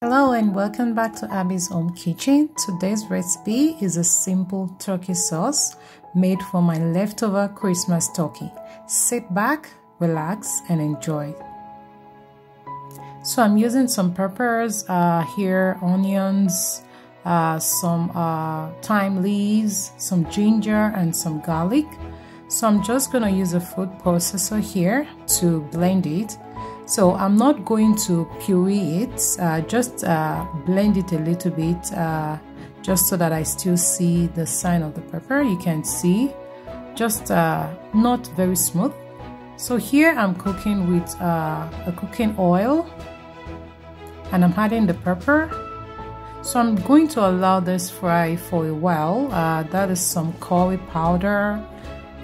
Hello and welcome back to Abby's Home Kitchen. Today's recipe is a simple turkey sauce made from my leftover Christmas turkey. Sit back, relax and enjoy. So I'm using some peppers here, onions, some thyme leaves, some ginger and some garlic. So I'm just going to use a food processor here to blend it. So I'm not going to puree it, just blend it a little bit, just so that I still see the sign of the pepper. You can see, just not very smooth. So here I'm cooking with a cooking oil, and I'm adding the pepper. So I'm going to allow this fry for a while. That is some curry powder.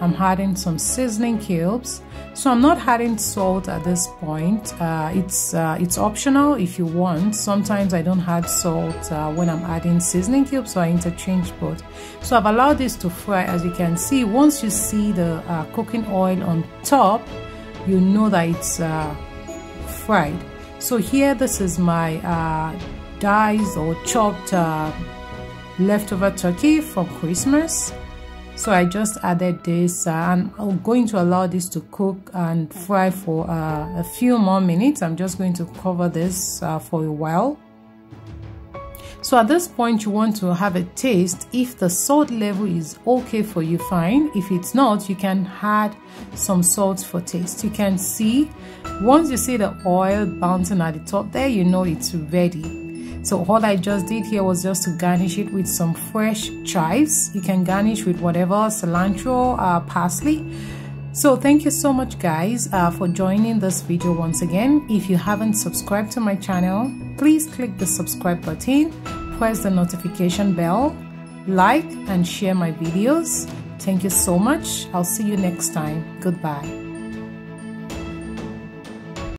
I'm adding some seasoning cubes. So I'm not adding salt at this point. It's optional if you want. Sometimes I don't add salt when I'm adding seasoning cubes, so I interchange both. So I've allowed this to fry. As you can see, once you see the cooking oil on top, you know that it's fried. So here, this is my diced or chopped leftover turkey from Christmas. So I just added this and I'm going to allow this to cook and fry for a few more minutes. I'm just going to cover this for a while. So at this point you want to have a taste. If the salt level is okay for you, fine. If it's not, you can add some salt for taste. You can see, once you see the oil bouncing at the top there, you know it's ready. So all I just did here was just to garnish it with some fresh chives. You can garnish with whatever, cilantro, parsley. So thank you so much guys for joining this video once again. If you haven't subscribed to my channel, please click the subscribe button, press the notification bell, like and share my videos. Thank you so much. I'll see you next time. Goodbye.